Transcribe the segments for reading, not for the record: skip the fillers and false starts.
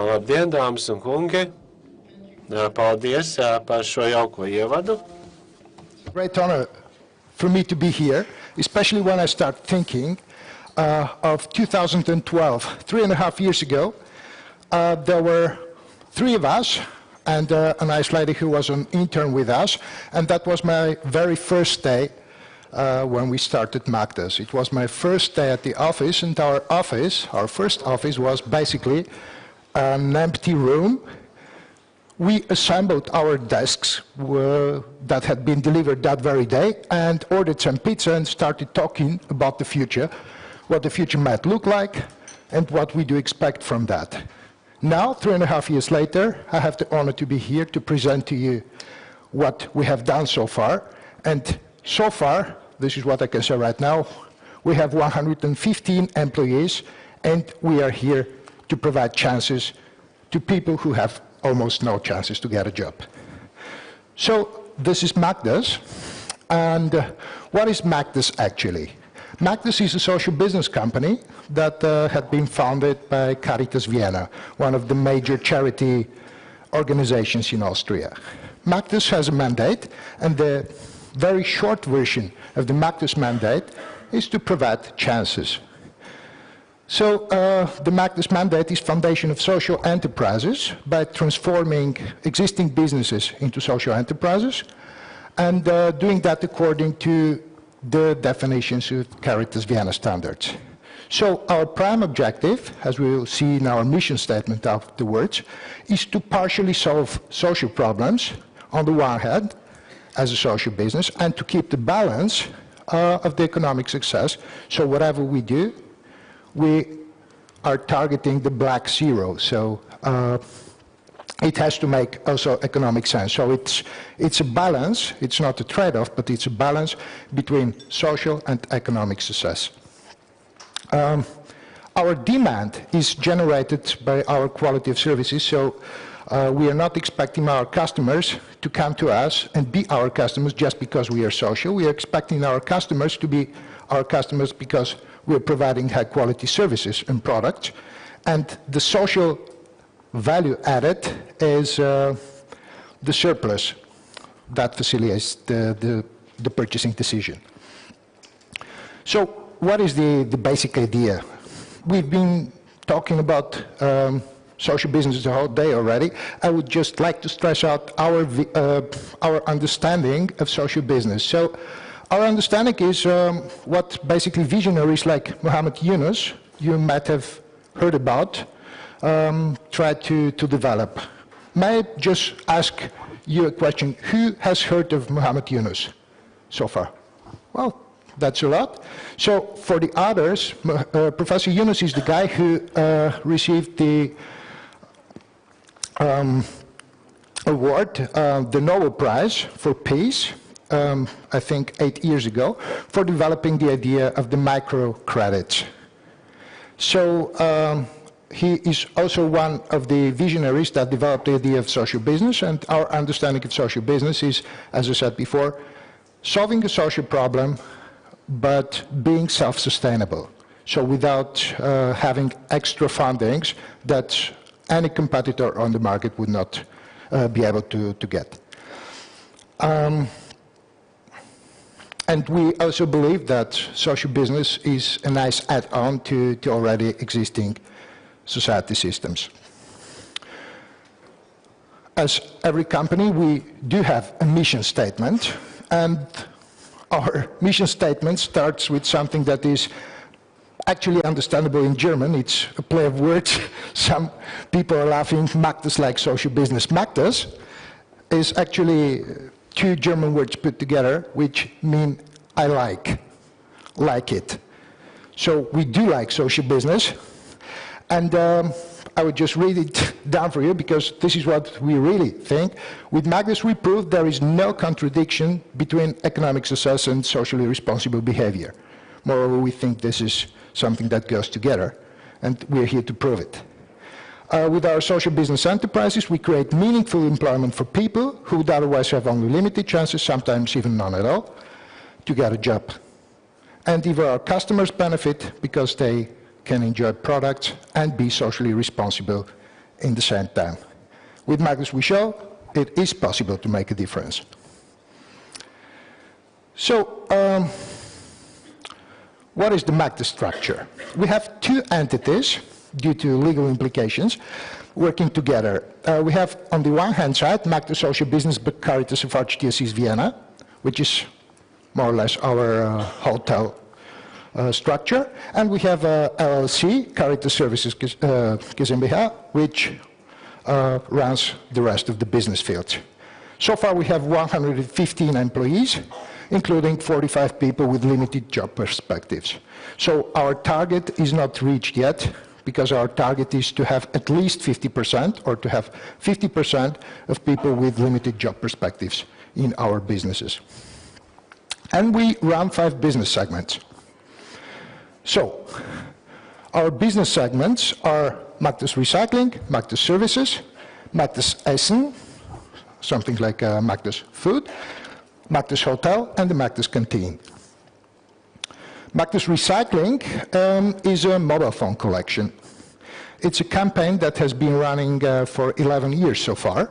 Labdien, dāmas un kungi! Paldies par šo jauko ievadu. Great honor for me to be here, especially when I start thinking of 2012. 3.5 years ago, there were 3 of us and a nice lady who was an intern with us, and that was my very first day when we started Magdas. It was my first day at the office, and our first office was basically an empty room. We assembled our desks that had been delivered that very day and ordered some pizza and started talking about the future, what the future might look like and what we do expect from that. Now, 3.5 years later, I have the honor to be here to present to you what we have done so far. And so far, this is what I can say right now, we have 115 employees, and we are here to provide chances to people who have almost no chances to get a job. So this is Magdas, and what is Magdas actually? Magdas is a social business company that had been founded by Caritas Vienna, one of the major charity organizations in Austria. Magdas has a mandate, and the very short version of the Magdas mandate is to provide chances. So the Magdas mandate is foundation of social enterprises by transforming existing businesses into social enterprises and doing that according to the definitions of Caritas Vienna standards. So our prime objective, as we will see in our mission statement afterwards, is to partially solve social problems on the one hand as a social business and to keep the balance of the economic success. So whatever we do, we are targeting the black zero, so it has to make also economic sense. So it's a balance, it's not a trade-off, but it's a balance between social and economic success. Our demand is generated by our quality of services, so we are not expecting our customers to come to us and be our customers just because we are social. We are expecting our customers to be our customers because we're providing high-quality services and products, and the social value added is the surplus that facilitates the purchasing decision. So what is the basic idea? We've been talking about social business the whole day already. I would just like to stress out our understanding of social business. So our understanding is what basically visionaries like Muhammad Yunus, you might have heard about, try to develop. May I just ask you a question? Who has heard of Muhammad Yunus so far? Well, that's a lot. So for the others, Professor Yunus is the guy who received the award, the Nobel Prize for Peace, I think 8 years ago, for developing the idea of the microcredits. So he is also one of the visionaries that developed the idea of social business, and our understanding of social business is, as I said before, solving a social problem, but being self-sustainable. So without having extra fundings that any competitor on the market would not be able to get. And we also believe that social business is a nice add-on to already existing society systems. As every company, we do have a mission statement, and our mission statement starts with something that is actually understandable in German. It's a play of words. Some people are laughing. Magdas like social business. Magdas is actually 2 German words put together, which mean I like it. So we do like social business, and I would just read it down for you because this is what we really think. With Magdas, we prove there is no contradiction between economic success and socially responsible behavior. Moreover, we think this is something that goes together, and we're here to prove it. With our social business enterprises, we create meaningful employment for people who would otherwise have only limited chances, sometimes even none at all, to get a job. And even our customers benefit because they can enjoy products and be socially responsible in the same time. With Magdas we show it is possible to make a difference. So, what is the Magdas structure? We have two entities, due to legal implications, working together. We have, on the one hand side, Magdas Social Business Caritas of Archdiocese Vienna, which is more or less our hotel structure, and we have LLC, Caritas Services GmbH, which runs the rest of the business fields. So far we have 115 employees, including 45 people with limited job perspectives. So our target is not reached yet, because our target is to have at least 50%, or to have 50% of people with limited job perspectives in our businesses. And we run 5 business segments. So, our business segments are Magdas Recycling, Magdas Services, Magdas Essen, something like Magdas Food, Magdas Hotel, and the Magdas Canteen. Magdas Recycling is a mobile phone collection. It's a campaign that has been running for 11 years so far,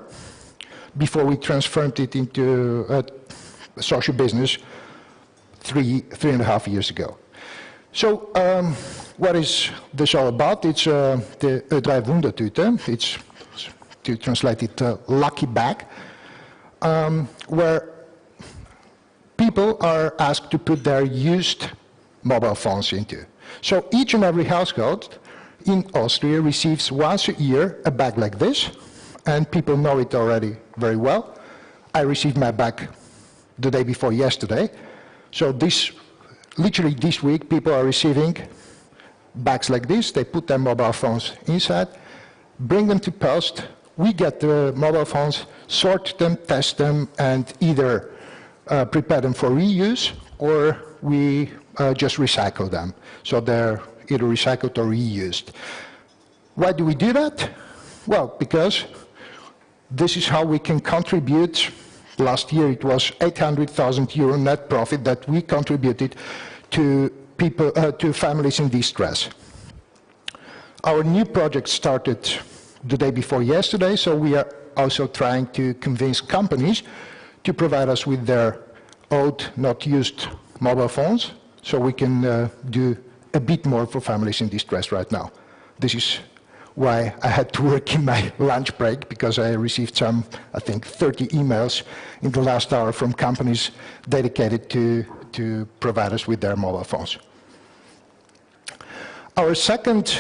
before we transformed it into a social business 3.5 years ago. So, what is this all about? It's the Drei Wundertüte. It's, to translate it, lucky bag, where people are asked to put their used mobile phones into. So each and every household in Austria receives once a year a bag like this, and people know it already very well. I received my bag the day before yesterday. So literally this week, people are receiving bags like this. They put their mobile phones inside, bring them to post. We get the mobile phones, sort them, test them, and either prepare them for reuse, or we just recycle them. So they're either recycled or reused. Why do we do that? Well, because this is how we can contribute. Last year it was 800,000 euro net profit that we contributed to people, to families in distress. Our new project started the day before yesterday, so we are also trying to convince companies to provide us with their old, not used mobile phones, so we can do a bit more for families in distress right now. This is why I had to work in my lunch break, because I received some, I think, 30 emails in the last hour from companies dedicated to provide us with their mobile phones. Our second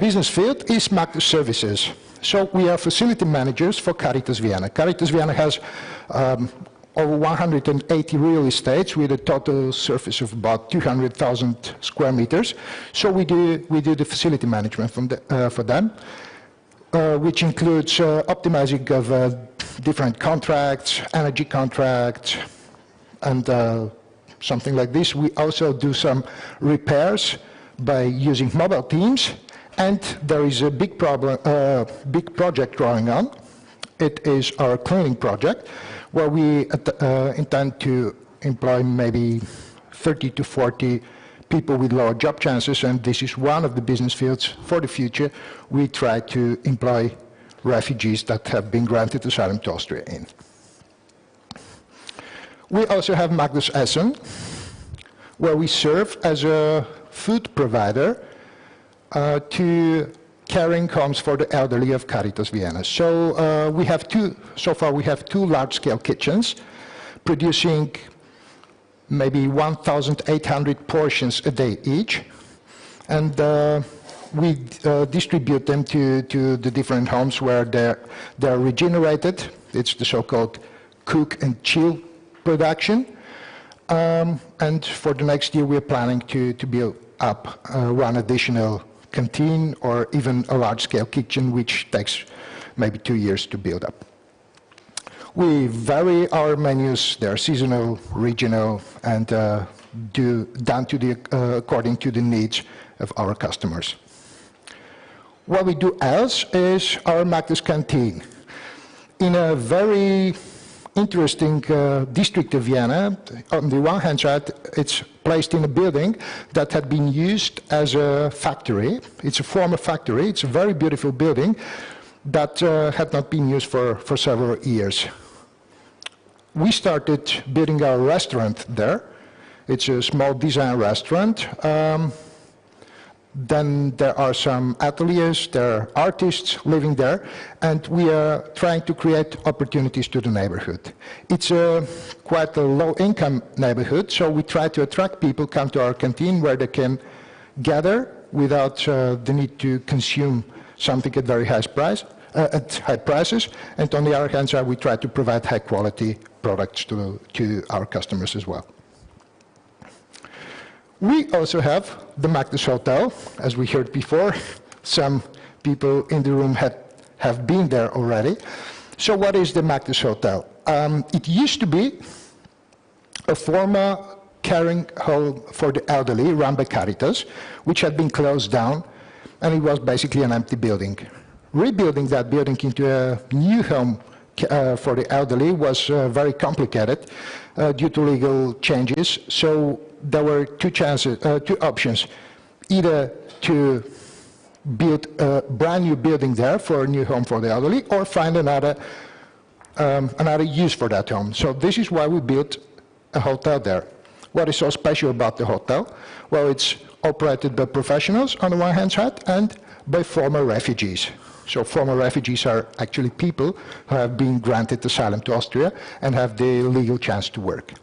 business field is Magdas Services. So we are facility managers for Caritas Vienna. Caritas Vienna has over 180 real estates with a total surface of about 200,000 square meters. So we do the facility management for them, which includes optimizing of different contracts, energy contracts, and something like this. We also do some repairs by using mobile teams, and there is a big project going on. It is our cleaning project, where we intend to employ maybe 30 to 40 people with lower job chances, and this is one of the business fields for the future. We try to employ refugees that have been granted asylum to Austria in. We also have Magdas Essen, where we serve as a food provider to caring homes for the elderly of Caritas Vienna. So so far we have two large-scale kitchens producing maybe 1,800 portions a day each, and we distribute them to the different homes where they're regenerated. It's the so-called cook and chill production. And for the next year, we're planning to build up one additional canteen, or even a large-scale kitchen, which takes maybe 2 years to build up. We vary our menus. They're seasonal, regional, and according to the needs of our customers. What we do else is our Magdas Canteen. In a very interesting district of Vienna, on the one hand side, it's placed in a building that had been used as a factory. It's a former factory. It's a very beautiful building, that had not been used for several years. We started building our restaurant there. It's a small design restaurant. Then there are some ateliers, there are artists living there, and we are trying to create opportunities to the neighborhood. It's quite a low-income neighborhood, so we try to attract people come to our canteen where they can gather without the need to consume something at very high prices. And on the other hand side, we try to provide high-quality products to our customers as well. We also have the Magdas Hotel, as we heard before. Some people in the room have been there already. So what is the Magdas Hotel? It used to be a former caring home for the elderly run by Caritas, which had been closed down, and it was basically an empty building. Rebuilding that building into a new home for the elderly was very complicated due to legal changes. So there were two options: either to build a brand new building there for a new home for the elderly, or find another use for that home. So this is why we built a hotel there. What is so special about the hotel? Well, it's operated by professionals on the one hand side and by former refugees. So former refugees are actually people who have been granted asylum to Austria and have the legal chance to work.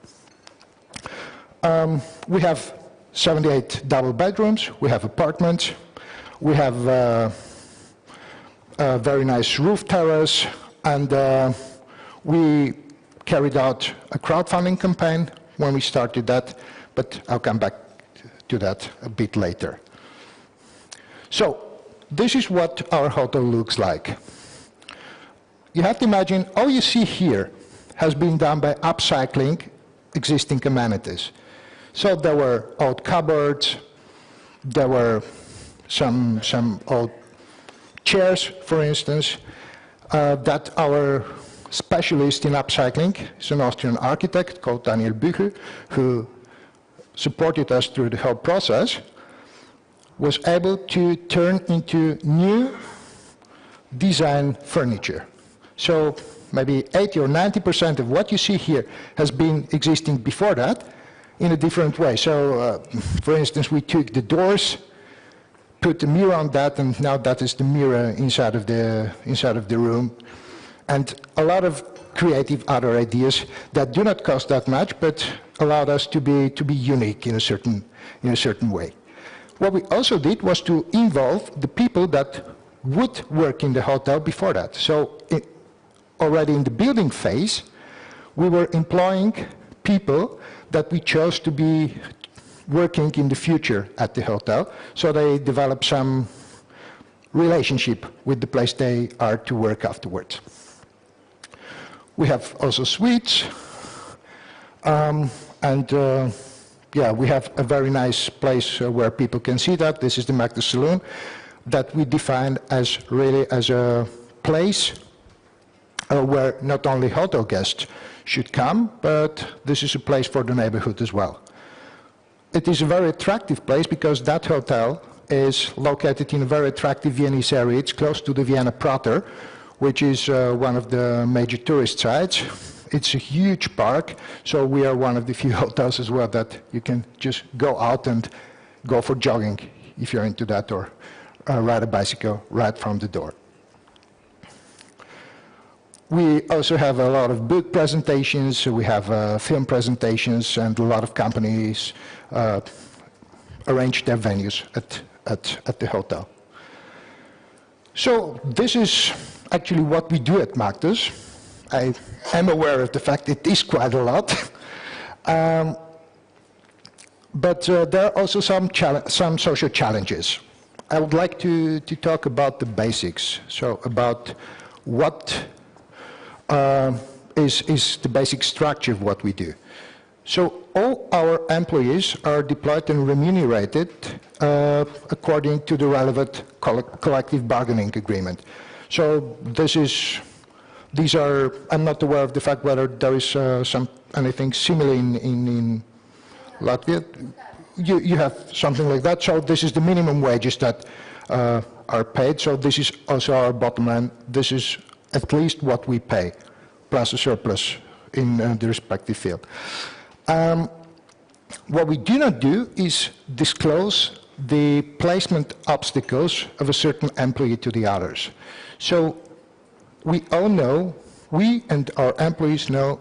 We have 78 double bedrooms, we have apartments, we have a very nice roof terrace, and we carried out a crowdfunding campaign when we started that, but I'll come back to that a bit later. So this is what our hotel looks like. You have to imagine all you see here has been done by upcycling existing amenities. So there were old cupboards, there were some old chairs, for instance, that our specialist in upcycling is an Austrian architect called Daniel Bücher, who supported us through the whole process, was able to turn into new design furniture. So maybe 80 or 90% of what you see here has been existing before that in a different way. So, for instance, we took the doors, put a mirror on that, and now that is the mirror inside of the room. And a lot of creative other ideas that do not cost that much, but allowed us to be unique in a certain way. What we also did was to involve the people that would work in the hotel before that. So already in the building phase, we were employing people that we chose to be working in the future at the hotel. So they developed some relationship with the place they are to work afterwards. We have also suites, yeah, we have a very nice place where people can see that. This is the Magdas Saloon that we define as really as a place where not only hotel guests should come, but this is a place for the neighborhood as well. It is a very attractive place because that hotel is located in a very attractive Viennese area. It's close to the Vienna Prater, which is one of the major tourist sites. It's a huge park, so we are one of the few hotels as well that you can just go out and go for jogging if you're into that, or ride a bicycle right from the door. We also have a lot of book presentations, we have film presentations, and a lot of companies arrange their venues at the hotel. So this is actually what we do at Magdas. I am aware of the fact it is quite a lot. But there are also some social challenges. I would like to talk about the basics, so about what is the basic structure of what we do. So all our employees are deployed and remunerated according to the relevant collective bargaining agreement. So these are, I'm not aware of the fact whether there is anything similar in Latvia. You have something like that. So this is the minimum wages that are paid, so this is also our bottom line. This is at least what we pay, plus a surplus in the respective field. What we do not do is disclose the placement obstacles of a certain employee to the others. So we all know, we and our employees know,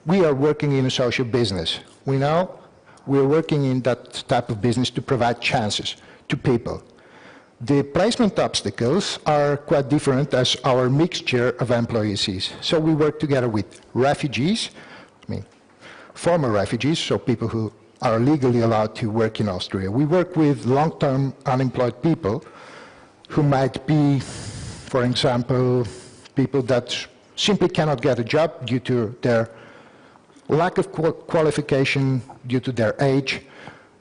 we are working in a social business. We know we're working in that type of business to provide chances to people. The placement obstacles are quite different as our mixture of employees is. So we work together with refugees, former refugees, so people who are legally allowed to work in Austria. We work with long-term unemployed people who might be, for example, people that simply cannot get a job due to their lack of qualification, due to their age,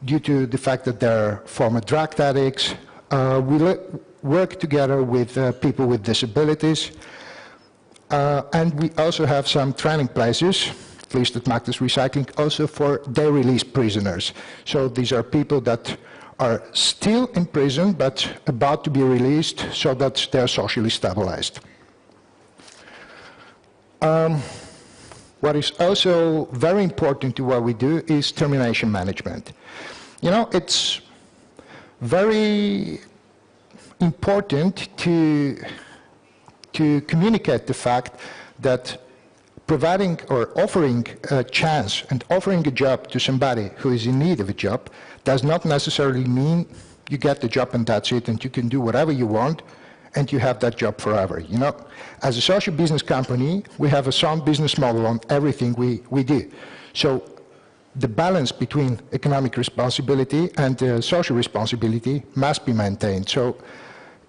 due to the fact that they're former drug addicts. We work together with people with disabilities, and we also have some training places, at least at Magdas Recycling, also for day release prisoners. So these are people that are still in prison but about to be released so that they're socially stabilized. What is also very important to what we do is termination management. You know, it's very important to communicate the fact that providing or offering a chance and offering a job to somebody who is in need of a job does not necessarily mean you get the job and that's it, and you can do whatever you want and you have that job forever. You know, as a social business company, we have a sound business model on everything we do. So the balance between economic responsibility and social responsibility must be maintained. So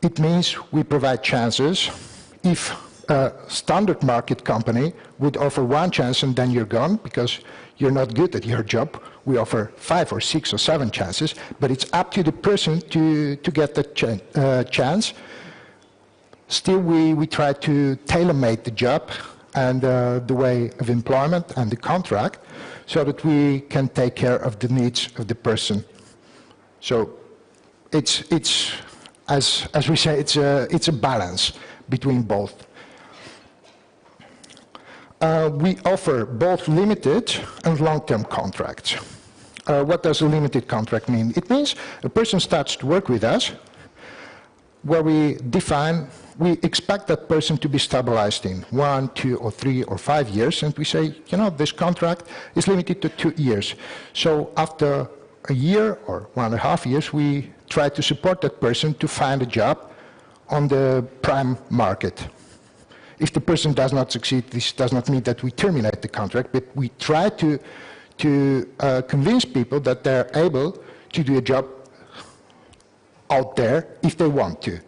it means we provide chances. If a standard market company would offer one chance and then you're gone because you're not good at your job, we offer 5 or 6 or 7 chances, but it's up to the person to get that chance. Still, we try to tailor-make the job and the way of employment and the contract so that we can take care of the needs of the person. So it's as we say, it's a balance between both. We offer both limited and long-term contracts. What does a limited contract mean? It means a person starts to work with us where we expect that person to be stabilized in 1, 2, or 3, or 5 years, and we say, you know, this contract is limited to 2 years. So after a year or 1.5 years, we try to support that person to find a job on the prime market. If the person does not succeed, this does not mean that we terminate the contract, but we try to convince people that they're able to do a job out there if they want to.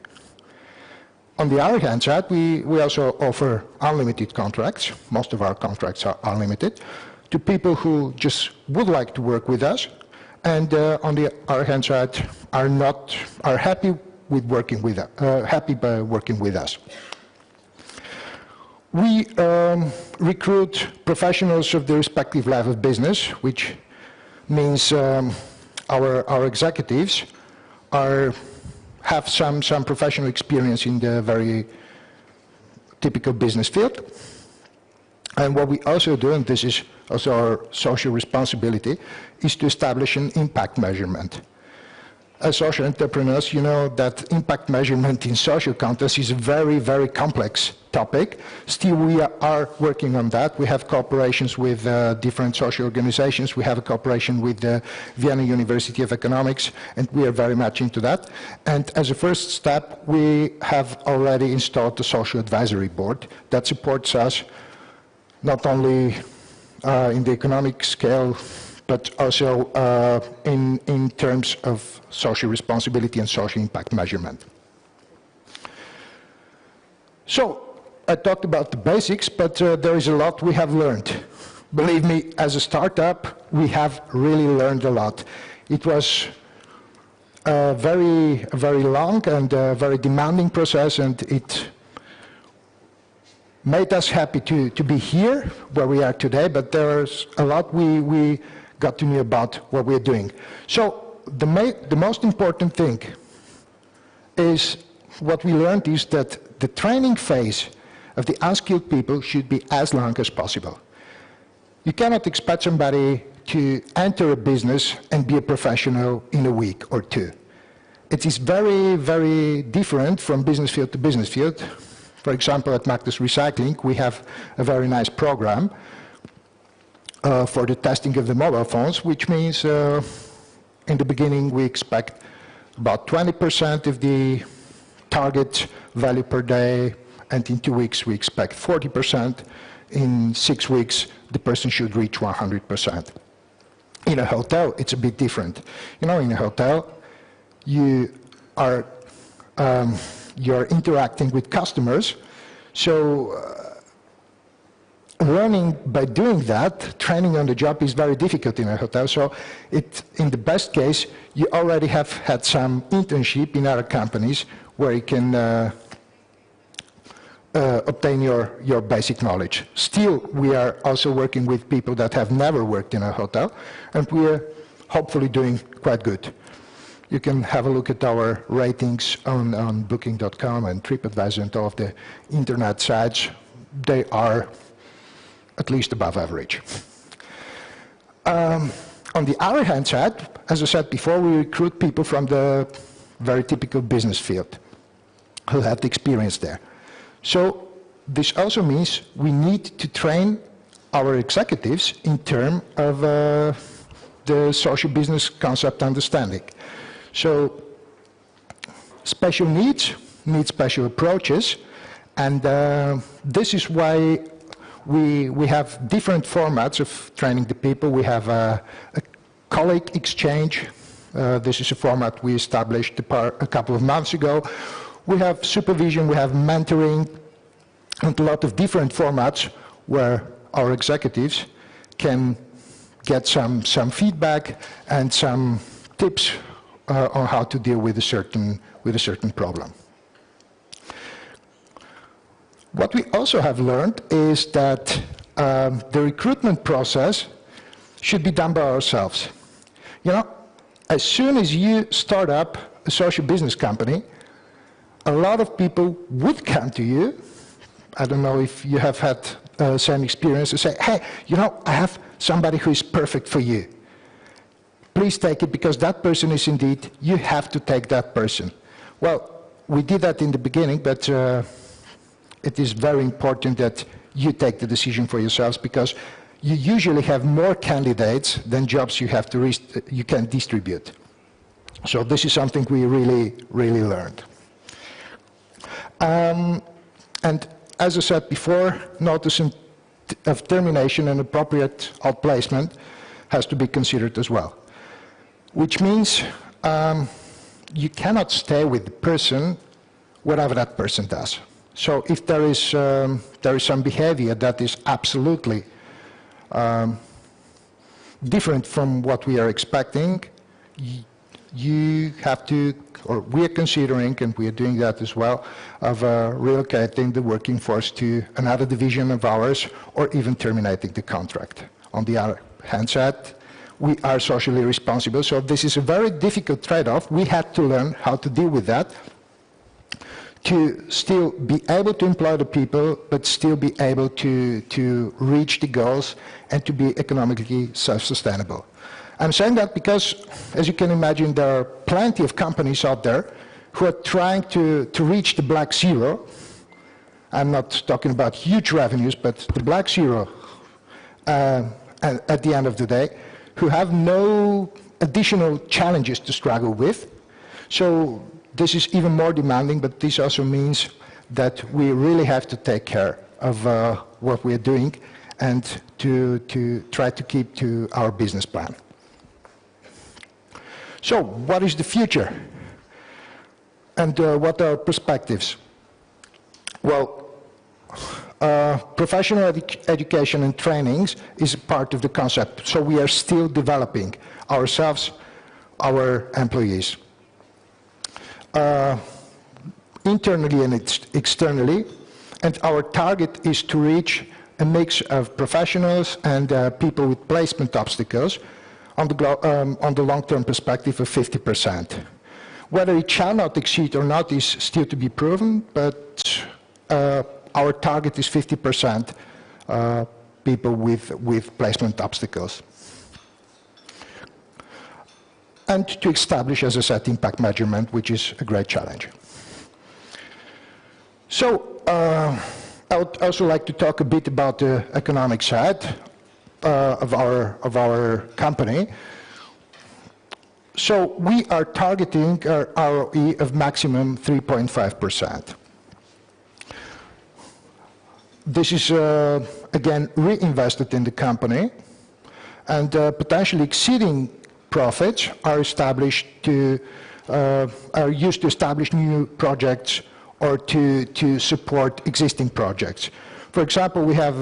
On the other hand side, we also offer unlimited contracts. Most of our contracts are unlimited to people who just would like to work with us, and on the other hand side are happy with working with by working with us. We recruit professionals of the respective level of business, which means our executives have some professional experience in the very typical business field. And what we also do, and this is also our social responsibility, is to establish an impact measurement. As social entrepreneurs, you know that impact measurement in social context is a very, very complex topic. Still, we are working on that. We have cooperations with different social organizations. We have a cooperation with the Vienna University of Economics, and we are very much into that. And as a first step, we have already installed the Social Advisory Board that supports us not only in the economic scale, but also in terms of social responsibility and social impact measurement. So, I talked about the basics, but there is a lot we have learned. Believe me, as a startup, we have really learned a lot. It was a very long and very demanding process, and it made us happy to be here, where we are today, but there's a lot we got to know about what we're doing. So the most important thing is what we learned is that the training phase of the unskilled people should be as long as possible. You cannot expect somebody to enter a business and be a professional in a week or two. It is very, very different from business field to business field. For example, at Magdas Recycling, we have a very nice program for the testing of the mobile phones, which means in the beginning we expect about 20% of the target value per day, and in 2 weeks we expect 40%. In 6 weeks, the person should reach 100%. In a hotel, it's a bit different. You know, in a hotel, you're interacting with customers, so learning by doing that, training on the job is very difficult in a hotel. So in the best case, you already have had some internship in other companies where you can obtain your basic knowledge. Still, we are also working with people that have never worked in a hotel, and we are hopefully doing quite good. You can have a look at our ratings on Booking.com and TripAdvisor and all of the internet sites. They are at least above average. On the other hand side, as I said before, we recruit people from the very typical business field who have the experience there. So this also means we need to train our executives in terms of the social business concept understanding. So special needs need special approaches, and this is why we have different formats of training the people. We have a colleague exchange. This is a format we established a couple of months ago. We have supervision, we have mentoring, and a lot of different formats where our executives can get some feedback and some tips on how to deal with a certain problem. What we also have learned is that the recruitment process should be done by ourselves. You know, as soon as you start up a social business company, a lot of people would come to you. I don't know if you have had same experience, to say, hey, you know, I have somebody who is perfect for you. Please take it, because that person is indeed, you have to take that person. Well, we did that in the beginning, but it is very important that you take the decision for yourselves, because you usually have more candidates than jobs you have to you can distribute. So this is something we really, really learned. And as I said before, notice of termination and appropriate outplacement has to be considered as well. Which means you cannot stay with the person whatever that person does. So if there is some behavior that is absolutely different from what we are expecting, you have to, or we are considering, and we are doing that as well, of relocating the working force to another division of ours, or even terminating the contract. On the other hand side, we are socially responsible, so this is a very difficult trade-off. We had to learn how to deal with that, to still be able to employ the people, but still be able to reach the goals and to be economically self-sustainable. I'm saying that because, as you can imagine, there are plenty of companies out there who are trying to reach the black zero. I'm not talking about huge revenues, but the black zero at the end of the day, who have no additional challenges to struggle with. So this is even more demanding, but this also means that we really have to take care of what we are doing and to try to keep to our business plan. So what is the future? And what are perspectives? Well, professional education and trainings is part of the concept. So we are still developing ourselves, our employees. Internally and externally, and our target is to reach a mix of professionals and people with placement obstacles on the long-term perspective of 50%. Whether it shall not exceed or not is still to be proven, but our target is 50% people with placement obstacles. And to establish, as I said, impact measurement, which is a great challenge. So I would also like to talk a bit about the economic side of our company. So we are targeting our ROE of maximum 3.5%. This is, again, reinvested in the company, and potentially exceeding profits are established are used to establish new projects or to support existing projects. For example, we have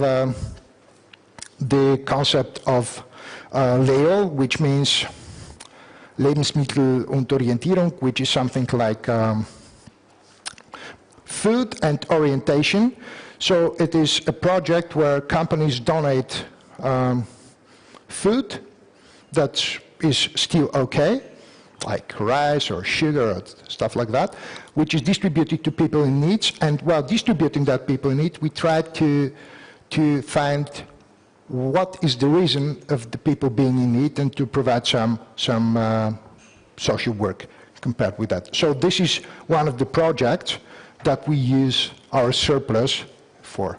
the concept of LEO, which means Lebensmittel und Orientierung, which is something like food and orientation. So it is a project where companies donate food that is still okay, like rice or sugar or stuff like that, which is distributed to people in need. And while distributing that people in need, we try to find what is the reason of the people being in need and to provide some social work compared with that. So this is one of the projects that we use our surplus for.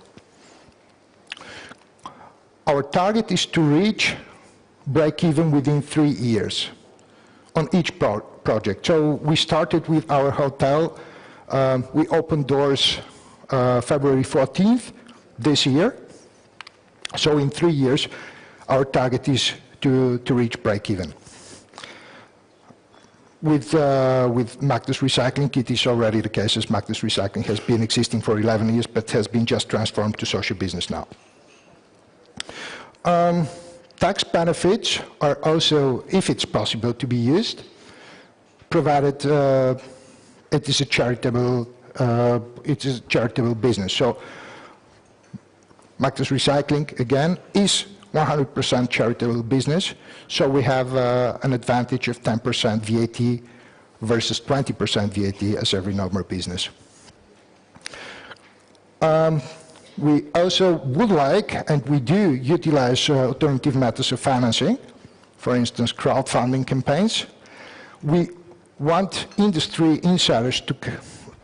Our target is to reach break-even within 3 years on each project. So we started with our hotel. We opened doors February 14th this year. So in 3 years, our target is to reach break-even. With Magdas Recycling, it is already the case, as Magdas Recycling has been existing for 11 years, but has been just transformed to social business now. Tax benefits are also, if it's possible, to be used, provided it is a charitable business. So Magdas Recycling, again, is 100% charitable business, so we have an advantage of 10% VAT versus 20% VAT as every normal business. We also would like, and we do utilize alternative methods of financing, for instance, crowdfunding campaigns. We want industry insiders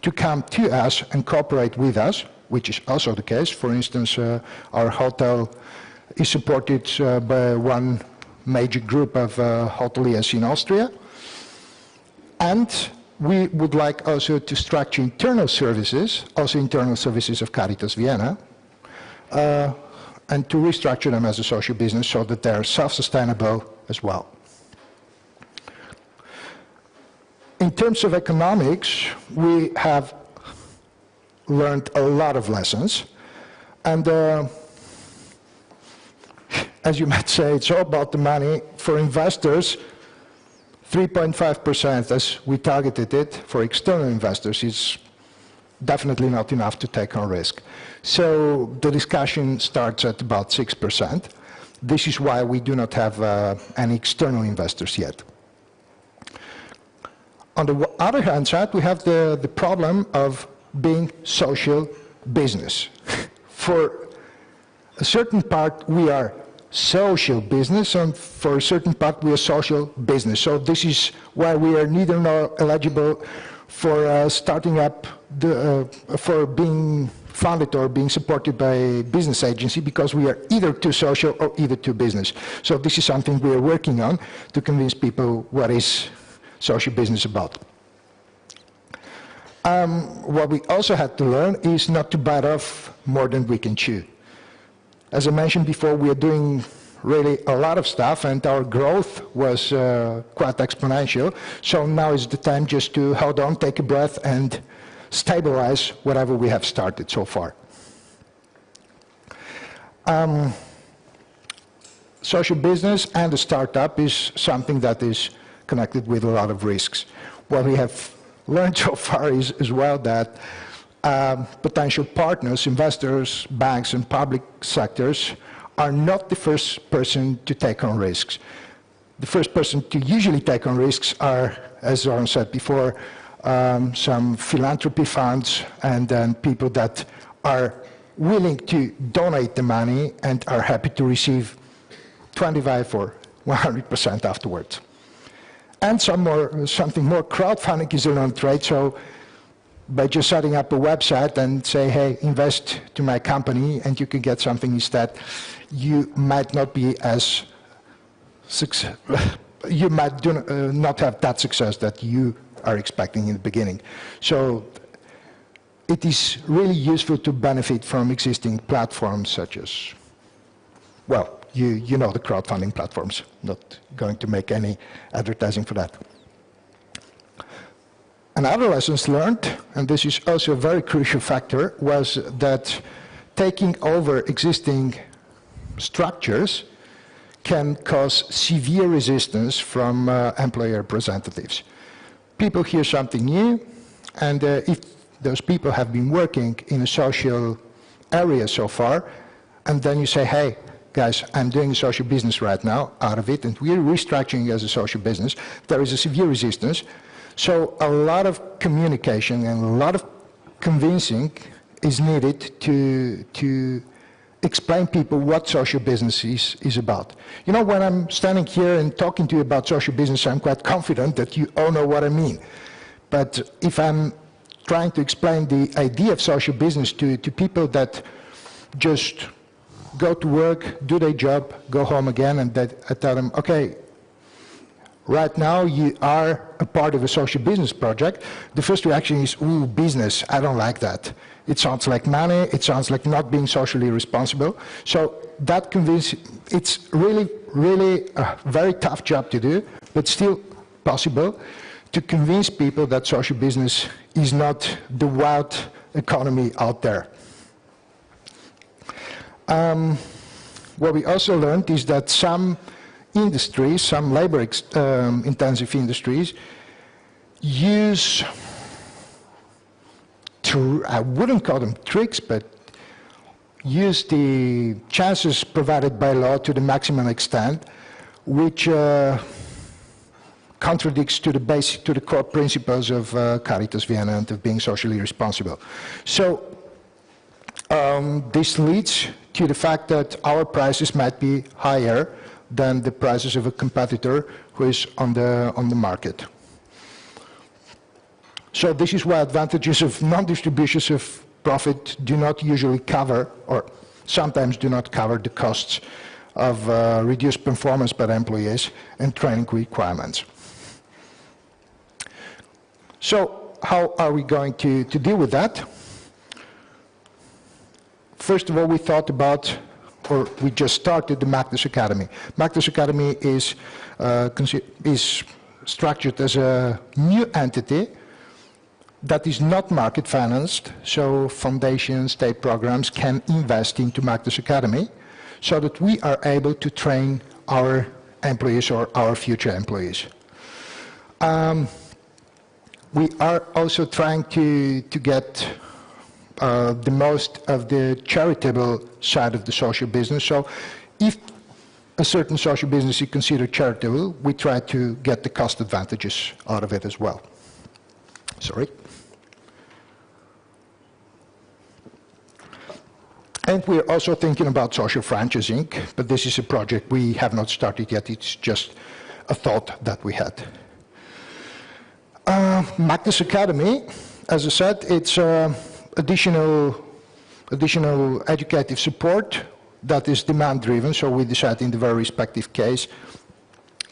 to come to us and cooperate with us, which is also the case. For instance, our hotel is supported by one major group of hoteliers in Austria. And we would like also to structure internal services, also internal services of Caritas Vienna, and to restructure them as a social business so that they are self-sustainable as well. In terms of economics, we have learned a lot of lessons, and as you might say, it's all about the money. For investors, 3.5%, as we targeted it, for external investors, is definitely not enough to take on risk. So the discussion starts at about 6%. This is why we do not have any external investors yet. On the other hand side, we have the problem of being social business. For a certain part, we are social business, and for a certain part, we are social business. So this is why we are neither nor eligible for starting up, for being funded or being supported by a business agency, because we are either too social or either too business. So this is something we are working on to convince people what is social business about. What we also had to learn is not to bite off more than we can chew. As I mentioned before, we are doing really a lot of stuff, and our growth was quite exponential. So now is the time just to hold on, take a breath, and stabilize whatever we have started so far. Social business and a startup is something that is connected with a lot of risks. What we have learned so far is as well that potential partners, investors, banks, and public sectors are not the first person to take on risks. the first person to usually take on risks are, as Zoran said before, some philanthropy funds and then people that are willing to donate the money and are happy to receive 25 or 100% afterwards. And something more, crowdfunding is a known trade, so by just setting up a website and say, hey, invest to my company and you can get something instead, you might not be as successful. You might not have that success that you are expecting in the beginning. So it is really useful to benefit from existing platforms such as, well, you know the crowdfunding platforms. Not going to make any advertising for that. Another lessons learned, and this is also a very crucial factor, was that taking over existing structures can cause severe resistance from employer representatives. People hear something new, and if those people have been working in a social area so far, and then you say, hey, guys, I'm doing a social business right now out of it, and we're restructuring as a social business, there is a severe resistance. So a lot of communication and a lot of convincing is needed to explain people what social business is about. You know, when I'm standing here and talking to you about social business, I'm quite confident that you all know what I mean. But if I'm trying to explain the idea of social business to people that just go to work, do their job, go home again, and that I tell them, okay, right now you are a part of a social business project, the first reaction is, ooh, business, I don't like that. It sounds like money, it sounds like not being socially responsible. So that it's really, really a very tough job to do, but still possible to convince people that social business is not the wild economy out there. What we also learned is that some industries, some labor-intensive industries, use, I wouldn't call them tricks, but use the chances provided by law to the maximum extent, which contradicts to the core principles of Caritas Vienna and of being socially responsible. So this leads to the fact that our prices might be higher than the prices of a competitor who is on the market. So this is why advantages of non-distributions of profit do not usually cover, or sometimes do not cover, the costs of reduced performance by employees and training requirements. So how are we going to deal with that? First of all, we thought about, or we just started the Magdas Academy. Magdas Academy is structured as a new entity that is not market financed, so foundations, state programs can invest into Magdas Academy so that we are able to train our employees or our future employees. We are also trying to get the most of the charitable side of the social business. So if a certain social business is considered charitable, we try to get the cost advantages out of it as well. Sorry. And we're also thinking about social franchising, but this is a project we have not started yet. It's just a thought that we had. Magdas Academy, as I said, it's additional educative support that is demand-driven, so we decide in the very respective case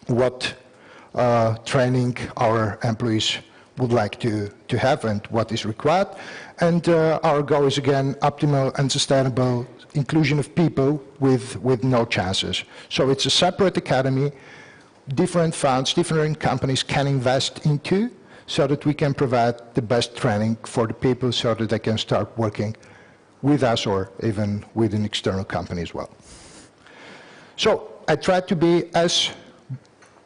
what training our employees would like to have and what is required. And our goal is, again, optimal and sustainable inclusion of people with no chances. So it's a separate academy, different funds, different companies can invest into, so that we can provide the best training for the people so that they can start working with us or even with an external company as well. So I tried to be as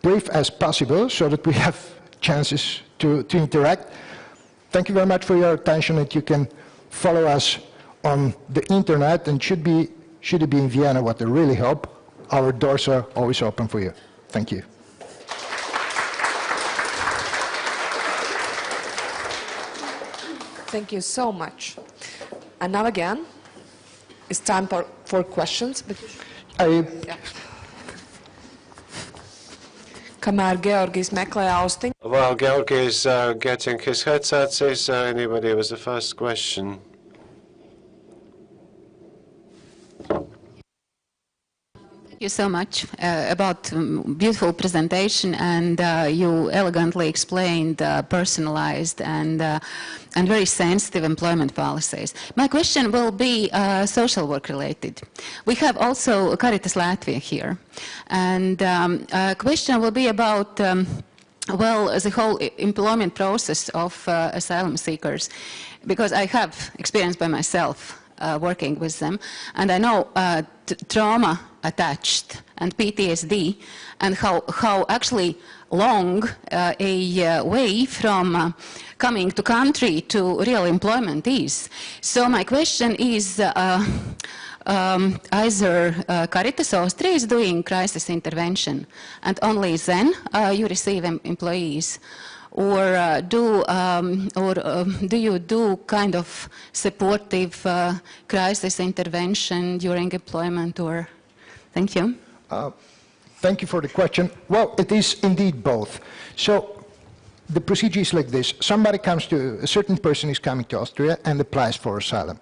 brief as possible so that we have chances to interact. Thank you very much for your attention, and you can follow us on the internet, and should it be in Vienna, what I really hope, our doors are always open for you. Thank you. Thank you so much. And now again, it's time for questions. Yeah. Kamēr Georgijs meklē austiņu. While Georgi is getting his headsets, is there anybody with the first question? Thank you so much about beautiful presentation, and you elegantly explained personalized and very sensitive employment policies. My question will be social work related. We have also Caritas Latvia here, and question will be about well, the whole employment process of asylum seekers, because I have experience by myself working with them, and I know trauma attached and PTSD, and how actually long a way from coming to country to real employment is. So my question is, either Caritas Austria is doing crisis intervention, and only then you receive employees, or do you do kind of supportive crisis intervention during employment, or? Thank you. Thank you for the question. Well, it is indeed both. So the procedure is like this. Somebody comes to, a certain person is coming to Austria and applies for asylum.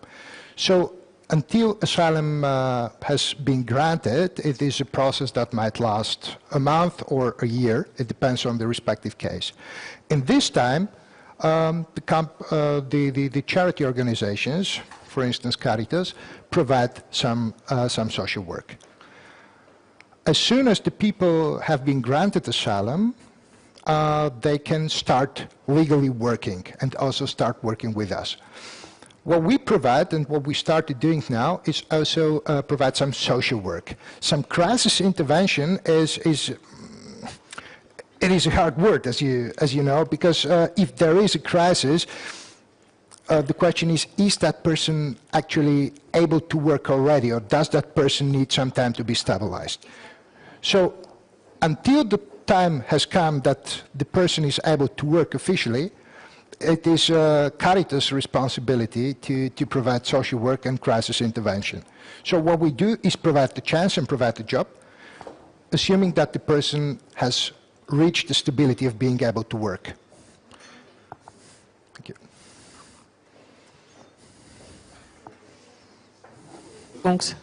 So until asylum has been granted, it is a process that might last a month or a year. It depends on the respective case. In this time, the charity organizations, for instance Caritas, provide some social work. As soon as the people have been granted asylum, they can start legally working and also start working with us. What we provide and what we started doing now is also provide some social work. Some crisis intervention is a hard word, as you know, because if there is a crisis, the question is that person actually able to work already, or does that person need some time to be stabilized? So until the time has come that the person is able to work officially, it is Caritas' responsibility to provide social work and crisis intervention. So what we do is provide the chance and provide the job, assuming that the person has reached the stability of being able to work. Thank you. Thanks.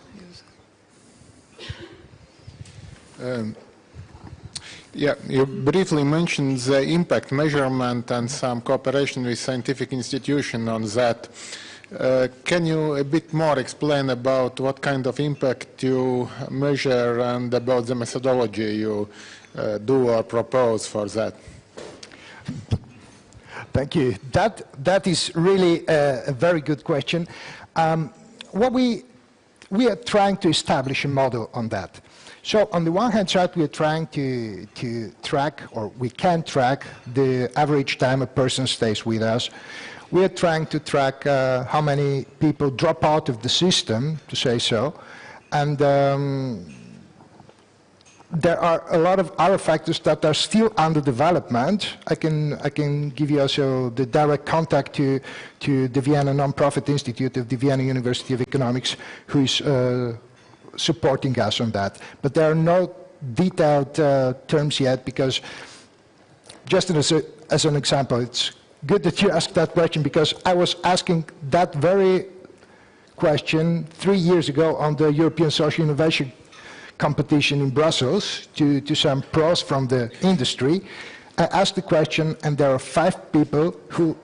Yeah, you briefly mentioned the impact measurement and some cooperation with scientific institutions on that. Can you a bit more explain about what kind of impact you measure and about the methodology you do or propose for that? Thank you. That is really a very good question. What we are trying to establish a model on that. So on the one hand side, we are trying to track, or we can track, the average time a person stays with us. We are trying to track how many people drop out of the system, to say so. And there are a lot of other factors that are still under development. I can give you also the direct contact to the Vienna Nonprofit Institute of the Vienna University of Economics, who is supporting us on that. But there are no detailed terms yet, because just as an example, it's good that you asked that question, because I was asking that very question 3 years ago on the European Social Innovation competition in Brussels to some pros from the industry. I asked the question, and there are 5 people who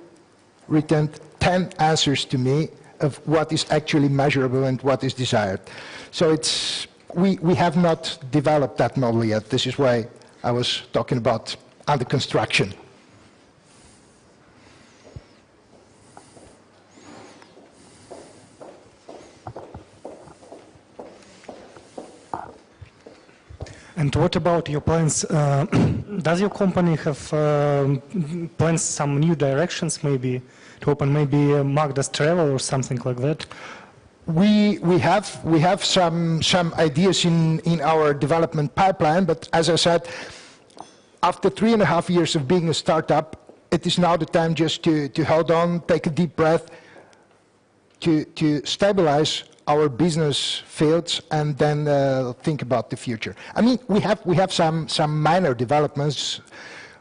returned 10 answers to me of what is actually measurable and what is desired. So we have not developed that model yet. This is why I was talking about under construction. And what about your plans? Does your company have plans some new directions, maybe to open maybe Magdas Travel or something like that? We have some ideas in our development pipeline, but as I said, after 3.5 years of being a startup, it is now the time just to hold on, take a deep breath, to stabilize our business fields, and then think about the future. I mean, we have some minor developments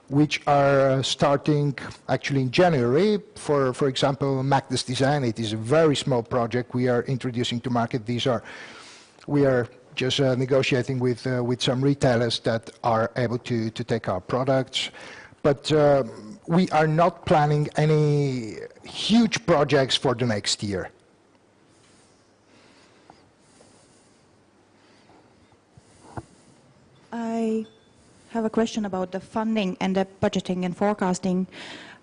which are starting actually in January. For example, Magdas Design. It is a very small project we are introducing to market. We are just negotiating with some retailers that are able to take our products, but we are not planning any huge projects for the next year. I have a question about the funding and the budgeting and forecasting.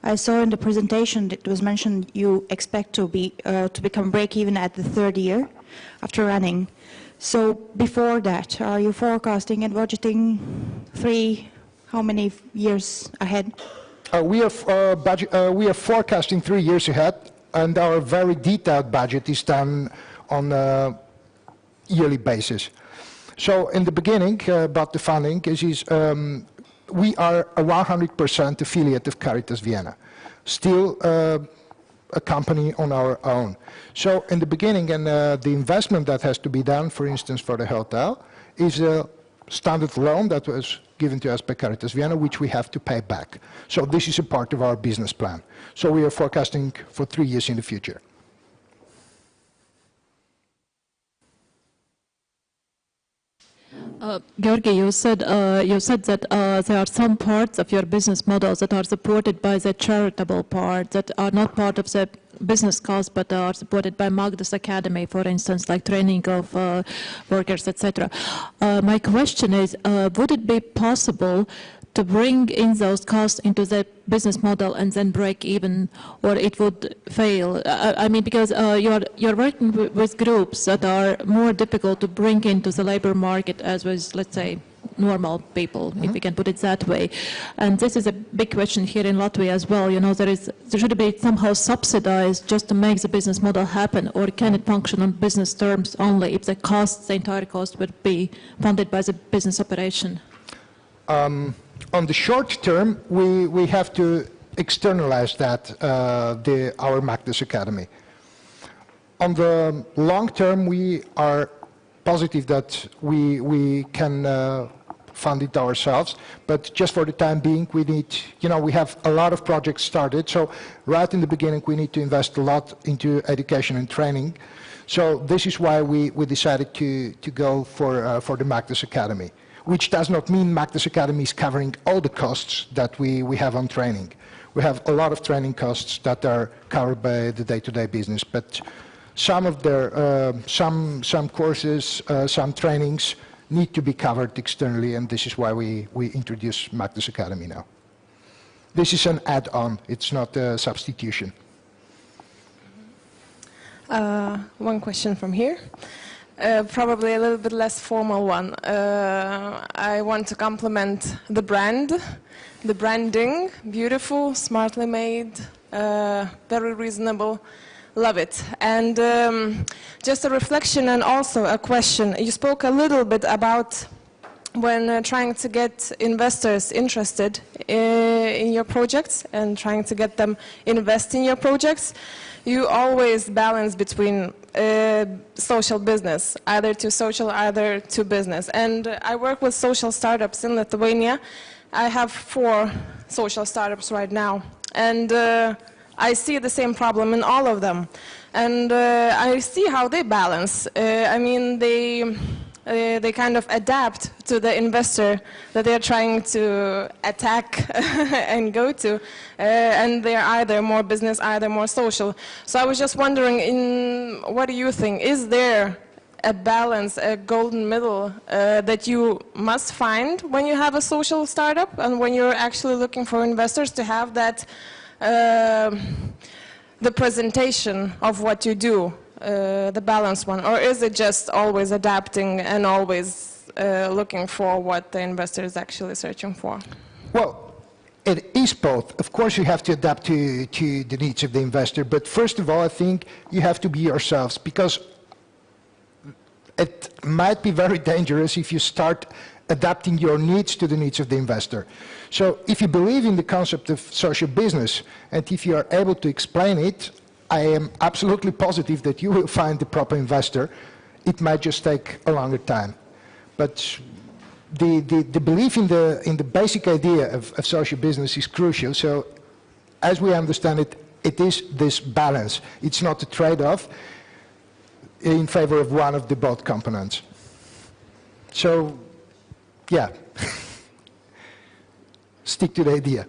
I saw in the presentation it was mentioned you expect to become break-even at the third year after running. So before that, are you forecasting and budgeting how many years ahead? We are forecasting 3 years ahead, and our very detailed budget is done on a yearly basis. So in the beginning, about the funding, we are a 100% affiliate of Caritas Vienna, still a company on our own. So in the beginning, and the investment that has to be done, for instance, for the hotel, is a standard loan that was given to us by Caritas Vienna, which we have to pay back. So this is a part of our business plan. So we are forecasting for 3 years in the future. Georgi, you said that there are some parts of your business models that are supported by the charitable part, that are not part of the business cost, but are supported by Magdas Academy, for instance, like training of workers, etc. My question is, would it be possible to bring in those costs into the business model and then break even, or it would fail? I mean, because you're working with groups that are more difficult to bring into the labor market as with, let's say, normal people, if we can put it that way. And this is a big question here in Latvia as well. You know, there should be somehow subsidized just to make the business model happen, or can it function on business terms only if the entire cost would be funded by the business operation? On the short term, we have to externalize that, our Magdas Academy. On the long term, we are positive that we can fund it ourselves, but just for the time being, we need, we have a lot of projects started, so right in the beginning, we need to invest a lot into education and training. So this is why we decided to go for the Magdas Academy, which does not mean Magdas Academy is covering all the costs that we have on training. We have a lot of training costs that are covered by the day-to-day business, but some of their some courses, some trainings need to be covered externally, and this is why we introduce Magdas Academy now. This is an add-on; it's not a substitution. One question from here. Probably a little bit less formal one. I want to compliment the brand, the branding, beautiful, smartly made, very reasonable, love it. And just a reflection and also a question. You spoke a little bit about when trying to get investors interested in your projects and trying to get them invest in your projects. You always balance between social business, either to social, either to business. And I work with social startups in Lithuania. I have 4 social startups right now. And I see the same problem in all of them. And I see how they balance. I mean, they kind of adapt to the investor that they're trying to attack and go to, and they're either more business, either more social. So I was just wondering, what do you think? Is there a balance, a golden middle that you must find when you have a social startup and when you're actually looking for investors to have that, the presentation of what you do? The balanced one, or is it just always adapting and always looking for what the investor is actually searching for? Well, it is both. Of course, you have to adapt to the needs of the investor, but first of all, I think you have to be yourselves, because it might be very dangerous if you start adapting your needs to the needs of the investor. So if you believe in the concept of social business, and if you are able to explain it, I am absolutely positive that you will find the proper investor. It might just take a longer time. But the belief in the basic idea of social business is crucial. So as we understand it, it is this balance. It's not a trade-off in favor of one of the both components. So, yeah, stick to the idea.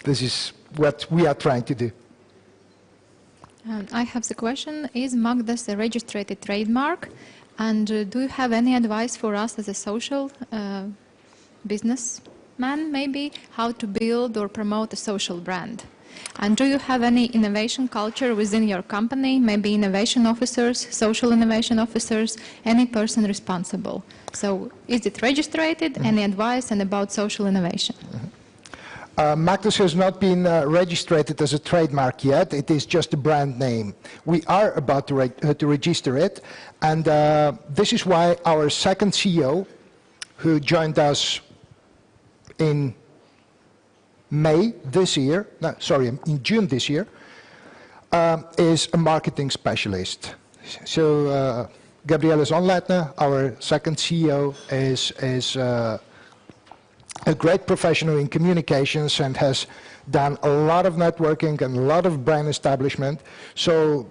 This is what we are trying to do. I have the question, is Magdas a registered trademark? And do you have any advice for us as a social businessman, maybe, how to build or promote a social brand? And do you have any innovation culture within your company, maybe innovation officers, social innovation officers, any person responsible? So is it registered, any advice, and about social innovation? Magdas has not been registered as a trademark yet. It is just a brand name. We are about to register it, and this is why our second CEO, who joined us in May this year, no, sorry, in June this year, is a marketing specialist. So Gabriele Zonleitner, our second CEO, is a great professional in communications and has done a lot of networking and a lot of brand establishment. So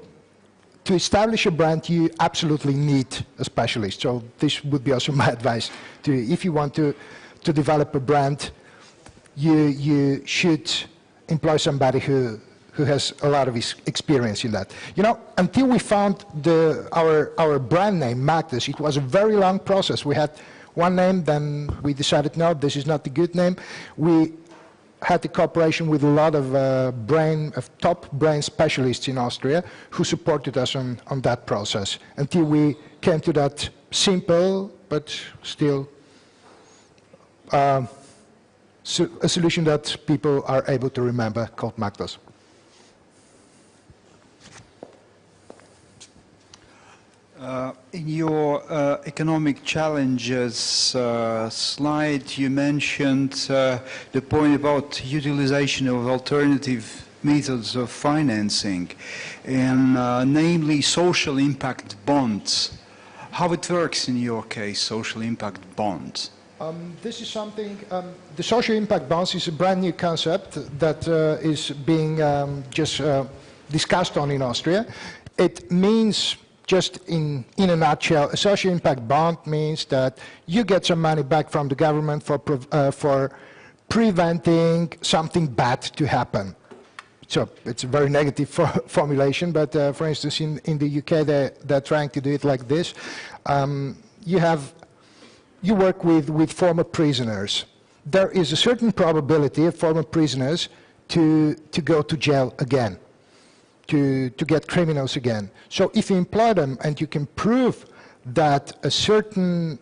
to establish a brand, you absolutely need a specialist. So this would be also my advice. If you want to develop a brand, you should employ somebody who has a lot of experience in that. You know, until we found our brand name, Magdas, it was a very long process. We had one name, then we decided, no, this is not the good name. We had the cooperation with a lot of top brain specialists in Austria who supported us on that process until we came to that simple but still a solution that people are able to remember, called Magdas. In your economic challenges slide, you mentioned the point about utilization of alternative methods of financing, and namely social impact bonds. How it works in your case, social impact bonds? This is something, the social impact bonds is a brand new concept that is being just discussed on in Austria. It means, just in a nutshell, a social impact bond means that you get some money back from the government for preventing something bad to happen. So it's a very negative formulation, but for instance, in the UK, they're trying to do it like this. You work with former prisoners. There is a certain probability of former prisoners to go to jail again, to get criminals again. So if you employ them and you can prove that a certain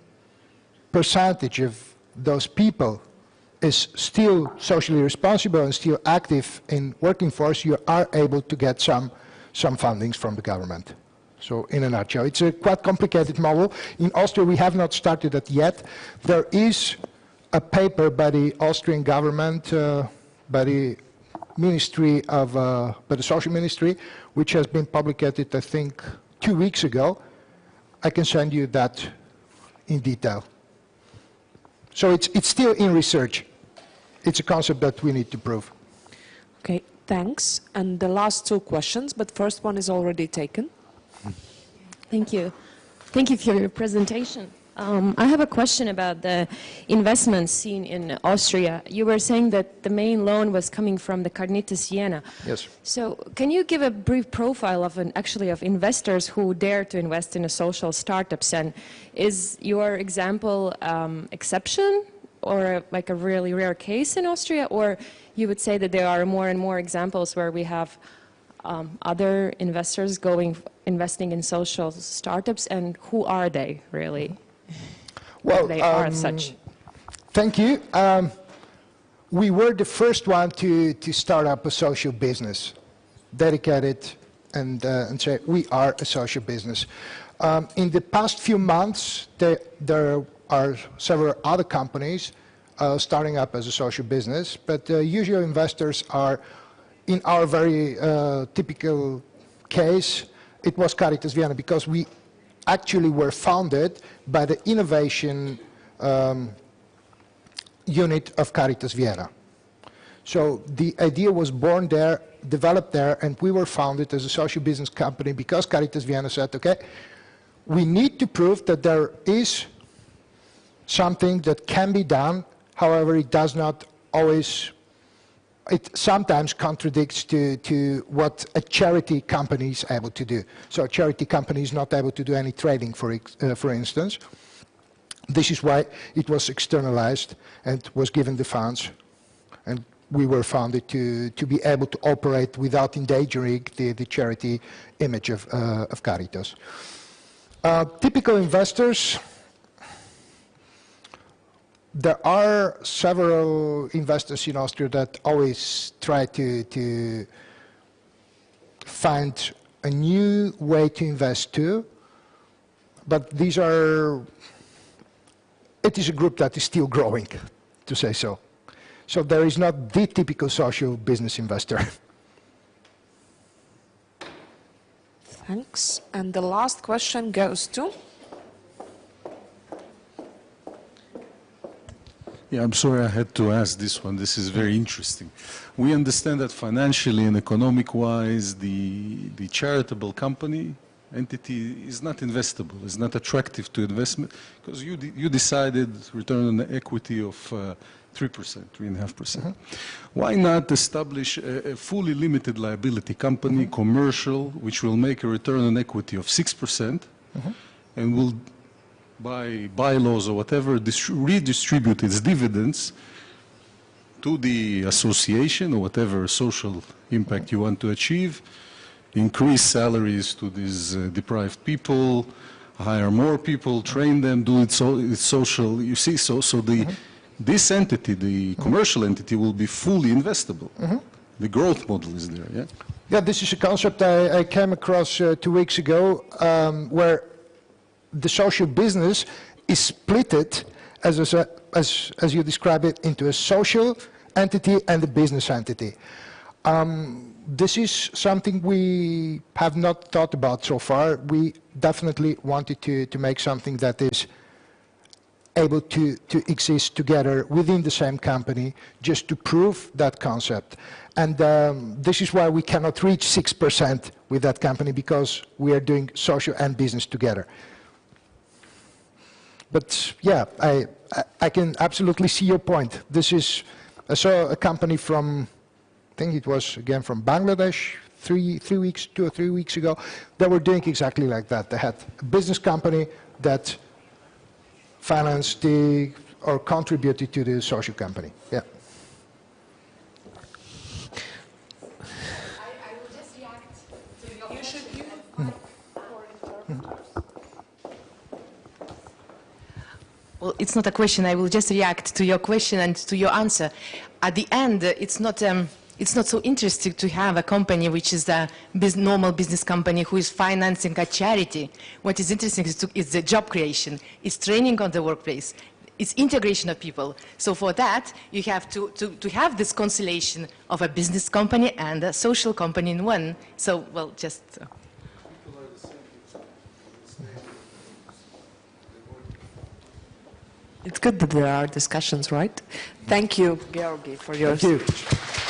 percentage of those people is still socially responsible and still active in working force, you are able to get some fundings from the government. So in a nutshell, it's a quite complicated model. In Austria, we have not started it yet. There is a paper by the Austrian government, by the Ministry of, by the Social Ministry, which has been published, I think, 2 weeks ago. I can send you that in detail. So it's still in research. It's a concept that we need to prove. Okay, thanks. And the last two questions, but first one is already taken. Thank you. Thank you for your presentation. I have a question about the investment scene in Austria. You were saying that the main loan was coming from the Carnitas Siena. Yes. So can you give a brief profile of of investors who dare to invest in a social startups? And is your example exception or like a really rare case in Austria? Or you would say that there are more and more examples where we have other investors investing in social startups, and who are they really? Well, they are such. Thank you. We were the first one to start up a social business, dedicated and say we are a social business. In the past few months, there are several other companies starting up as a social business, but usual investors are, in our very typical case, it was Caritas Vienna, because we actually were founded by the innovation unit of Caritas Vienna. So the idea was born there, developed there, and we were founded as a social business company because Caritas Vienna said, okay, we need to prove that there is something that can be done. However, it does not always, it sometimes contradicts to what a charity company is able to do. So a charity company is not able to do any trading, for instance. This is why it was externalized and was given the funds. And we were founded to be able to operate without endangering the charity image of Caritas. Typical investors, there are several investors in Austria that always try to find a new way to invest too, but these are, it is a group that is still growing, to say so. So there is not the typical social business investor. Thanks. And the last question goes to? Yeah, I'm sorry I had to ask this one. This is very interesting. We understand that financially and economic-wise, the charitable company entity is not investable, is not attractive to investment, because you decided return on equity of 3%, 3.5%. Why not establish a fully limited liability company, commercial, which will make a return on equity of 6%, and will, by bylaws or whatever, redistribute its dividends to the association or whatever social impact you want to achieve, increase salaries to these deprived people, hire more people, train them, do its social, you see, so this entity, the commercial entity, will be fully investable. The growth model is there, yeah? Yeah, this is a concept I came across 2 weeks ago, where the social business is splitted, as you describe it, into a social entity and a business entity. This is something we have not thought about so far. We definitely wanted to make something that is able to exist together within the same company, just to prove that concept. And this is why we cannot reach 6% with that company, because we are doing social and business together. But yeah, I can absolutely see your point. This is, I saw a company from, I think it was again from Bangladesh, 2 or 3 weeks ago. They were doing exactly like that. They had a business company that financed or contributed to the social company. Yeah. I will just react to your question. Well, it's not a question. I will just react to your question and to your answer. At the end, it's not so interesting to have a company which is a normal business company who is financing a charity. What is interesting is the job creation, it's training on the workplace, it's integration of people. So for that, you have to have this conciliation of a business company and a social company in one. So, well, just... It's good that there are discussions, right? Thank you, Georgi, for your... Thank you.